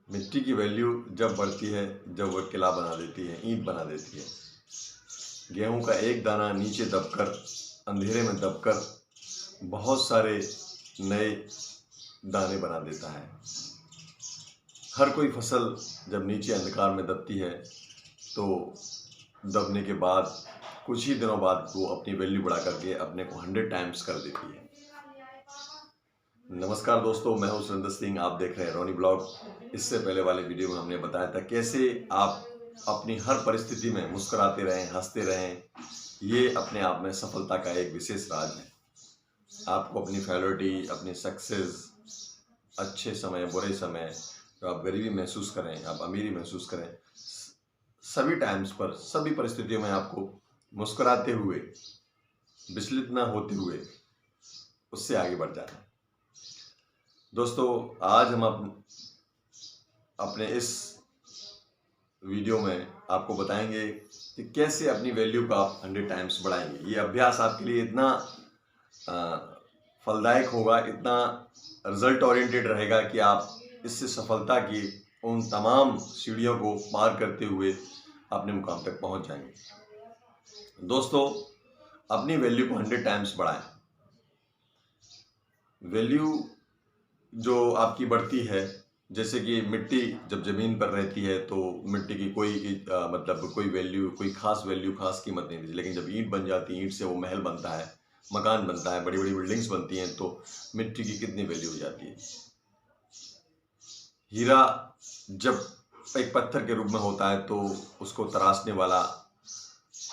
मिट्टी की वैल्यू जब बढ़ती है जब वह किला बना देती है, ईंट बना देती है। गेहूं का एक दाना नीचे दबकर, अंधेरे में दबकर बहुत सारे नए दाने बना देता है। हर कोई फसल जब नीचे अंधकार में दबती है तो दबने के बाद कुछ ही दिनों बाद वो अपनी वैल्यू बढ़ा करके अपने को 100 टाइम्स कर देती है। नमस्कार दोस्तों, मैं हूं सुरेंद्र सिंह। आप देख रहे हैं रोनी ब्लॉग। इससे पहले वाले वीडियो में हमने बताया था कैसे आप अपनी हर परिस्थिति में मुस्कुराते रहें, हंसते रहें। ये अपने आप में सफलता का एक विशेष राज है। आपको अपनी फेलियरिटी, अपनी सक्सेस, अच्छे समय, बुरे समय, तो आप गरीबी महसूस करें, आप अमीरी महसूस करें, सभी टाइम्स पर, सभी परिस्थितियों में आपको मुस्कुराते हुए, विचलित ना होते हुए उससे आगे बढ़ जाना है। दोस्तों, आज हम अपने इस वीडियो में आपको बताएंगे कि कैसे अपनी वैल्यू का आप 100 टाइम्स बढ़ाएंगे। ये अभ्यास आपके लिए इतना फलदायक होगा, इतना रिजल्ट ओरिएंटेड रहेगा कि आप इससे सफलता की उन तमाम सीढ़ियों को पार करते हुए अपने मुकाम तक पहुंच जाएंगे। दोस्तों, अपनी वैल्यू को 100 टाइम्स बढ़ाएं। वैल्यू जो आपकी बढ़ती है, जैसे कि मिट्टी जब ज़मीन पर रहती है तो मिट्टी की कोई वैल्यू, कोई खास वैल्यू, खास कीमत नहीं थी। लेकिन जब ईंट बन जाती है, ईंट से वो महल बनता है, मकान बनता है, बड़ी बड़ी बिल्डिंग्स बनती हैं, तो मिट्टी की कितनी वैल्यू हो जाती है। हीरा जब एक पत्थर के रूप में होता है तो उसको तराशने वाला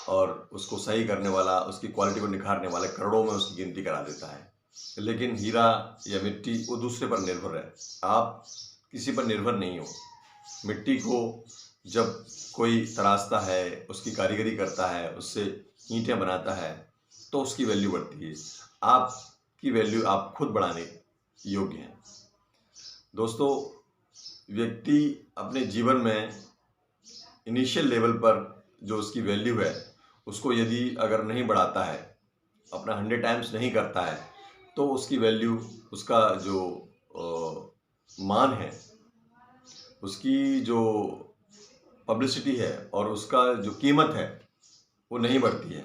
और उसको सही करने वाला, उसकी क्वालिटी को निखारने वाला करोड़ों में उसकी गिनती करा देता है। लेकिन हीरा या मिट्टी वो दूसरे पर निर्भर है, आप किसी पर निर्भर नहीं हो। मिट्टी को जब कोई तराशता है, उसकी कारीगरी करता है, उससे ईंटें बनाता है, तो उसकी वैल्यू बढ़ती है। आपकी वैल्यू आप खुद बढ़ाने योग्य हैं। दोस्तों, व्यक्ति अपने जीवन में इनिशियल लेवल पर जो उसकी वैल्यू है उसको यदि अगर नहीं बढ़ाता है, अपना 100 टाइम्स नहीं करता है, तो उसकी वैल्यू, उसका जो मान है, उसकी जो पब्लिसिटी है और उसका जो कीमत है वो नहीं बढ़ती है।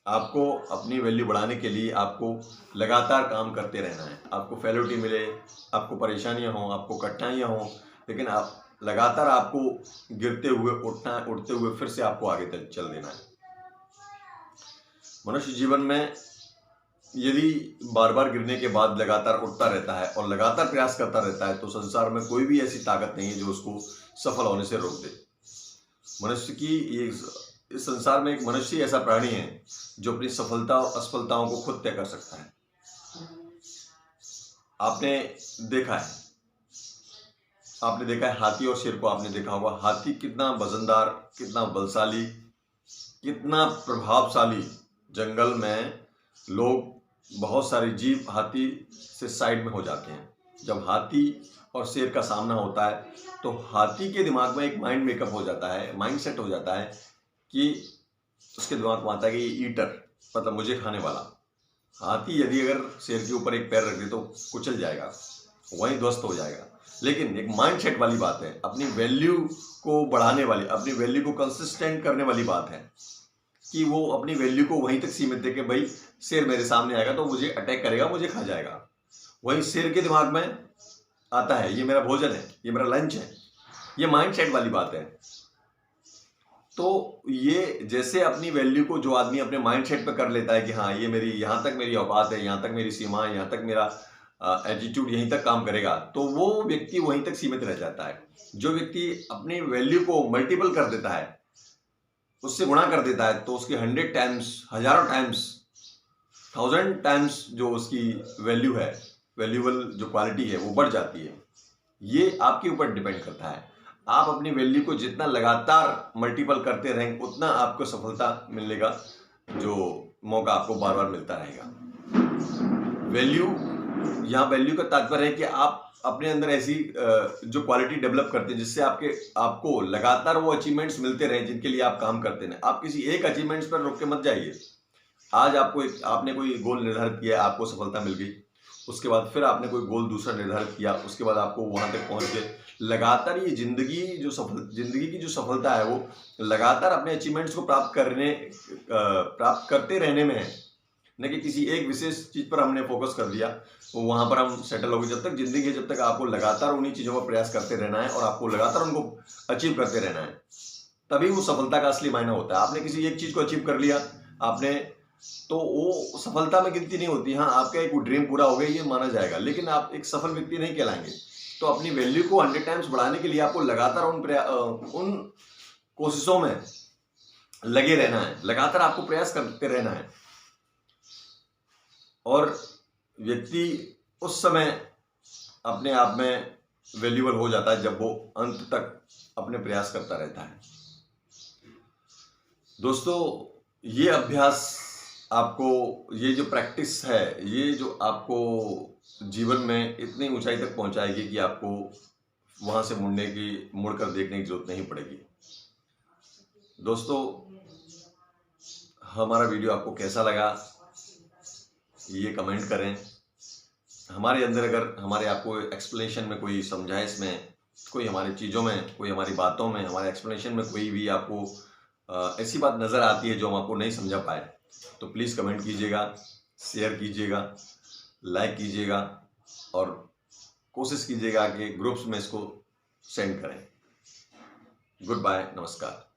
आपको अपनी वैल्यू बढ़ाने के लिए आपको लगातार काम करते रहना है। आपको फेलियरिटी मिले, आपको परेशानियां हों, आपको कठिनाइयां हों, लेकिन आप लगातार आपको गिरते हुए उठना है, उठते हुए फिर से आपको आगे चल देना है। मनुष्य जीवन में यदि बार बार गिरने के बाद लगातार उठता रहता है और लगातार प्रयास करता रहता है, तो संसार में कोई भी ऐसी ताकत नहीं है जो उसको सफल होने से रोक दे। मनुष्य की इस संसार में एक मनुष्य ऐसा प्राणी है जो अपनी सफलता और असफलताओं को खुद तय कर सकता है। आपने देखा है हाथी और शेर को। आपने देखा होगा हाथी कितना वजनदार, कितना बलशाली, कितना प्रभावशाली। जंगल में लोग, बहुत सारे जीव हाथी से साइड में हो जाते हैं। जब हाथी और शेर का सामना होता है तो हाथी के दिमाग में एक माइंड मेकअप हो जाता है, माइंड सेट हो जाता है कि उसके दिमाग में आता है कि ये ईटर, मतलब मुझे खाने वाला। हाथी यदि अगर शेर के ऊपर एक पैर रख दे तो कुचल जाएगा, वहीं ध्वस्त हो जाएगा। लेकिन एक माइंड सेट वाली बात है, अपनी वैल्यू को बढ़ाने वाली, अपनी वैल्यू को कंसिस्टेंट करने वाली बात है कि वो अपनी वैल्यू को वहीं तक सीमित है कि भाई शेर मेरे सामने आएगा तो मुझे अटैक करेगा, मुझे खा जाएगा। वहीं शेर के दिमाग में आता है ये मेरा भोजन है, ये मेरा लंच है। ये माइंड सेट वाली बात है। तो ये जैसे अपनी वैल्यू को जो आदमी अपने माइंड सेट पे कर लेता है कि हाँ, ये मेरी, यहाँ तक मेरी औकात है, यहाँ तक मेरी सीमा है, यहाँ तक मेरा एटीट्यूड यहीं तक काम करेगा, तो वो व्यक्ति वहीं तक सीमित रह जाता है। जो व्यक्ति अपनी वैल्यू को मल्टीपल कर देता है, उससे गुणा कर देता है, तो उसके 100 टाइम्स, हजारों टाइम्स, 1000 टाइम्स जो उसकी वैल्यू है, वैल्यूबल जो क्वालिटी है, वो बढ़ जाती है। ये आपके ऊपर डिपेंड करता है। आप अपनी वैल्यू को जितना लगातार मल्टीपल करते रहेंगे, उतना आपको सफलता मिलने का जो मौका आपको बार बार मिलता रहेगा। वैल्यू का तात्पर्य है कि आप अपने अंदर ऐसी जो क्वालिटी डेवलप करते हैं जिससे आपको लगातार वो अचीवमेंट्स मिलते रहे जिनके लिए आप काम करते हैं। आप किसी एक अचीवमेंट्स पर रुक के मत जाइए। आज आपने कोई गोल निर्धारित किया, आपको सफलता मिल गई, उसके बाद फिर आपने कोई गोल दूसरा निर्धारित किया, उसके बाद आपको वहां तक पहुंच गए, लगातार ये जिंदगी की जो सफलता है वो लगातार अपने अचीवमेंट्स को प्राप्त करते रहने में है, न कि किसी एक विशेष चीज पर हमने फोकस कर दिया वो वहां पर हम सेटल हो गए। जब तक जिंदगी है, जब तक आपको लगातार उन्हीं चीजों का प्रयास करते रहना है और आपको लगातार उनको अचीव करते रहना है, तभी वो सफलता का असली मायना होता है। आपने किसी एक चीज को अचीव कर लिया आपने, तो वो सफलता में गिनती नहीं होती। हाँ, आपका एक ड्रीम पूरा हो गया ये माना जाएगा, लेकिन आप एक सफल व्यक्ति नहीं कहलाएंगे। तो अपनी वैल्यू को 100 टाइम्स बढ़ाने के लिए आपको लगातार उन कोशिशों में लगे रहना है, लगातार आपको प्रयास करते रहना है। और व्यक्ति उस समय अपने आप में वैल्यूएबल हो जाता है जब वो अंत तक अपने प्रयास करता रहता है। दोस्तों, ये अभ्यास आपको, ये जो प्रैक्टिस है, ये जो आपको जीवन में इतनी ऊंचाई तक पहुंचाएगी कि आपको वहां से मुड़कर देखने की जरूरत नहीं पड़ेगी। दोस्तों, हमारा वीडियो आपको कैसा लगा ये कमेंट करें। हमारे अंदर अगर हमारे आपको एक्सप्लेनेशन में कोई समझाइश में, कोई हमारी चीज़ों में, कोई हमारी बातों में, हमारे एक्सप्लेनेशन में कोई भी आपको ऐसी बात नज़र आती है जो हम आपको नहीं समझा पाए, तो प्लीज़ कमेंट कीजिएगा, शेयर कीजिएगा, लाइक कीजिएगा और कोशिश कीजिएगा कि ग्रुप्स में इसको सेंड करें। गुड बाय, नमस्कार।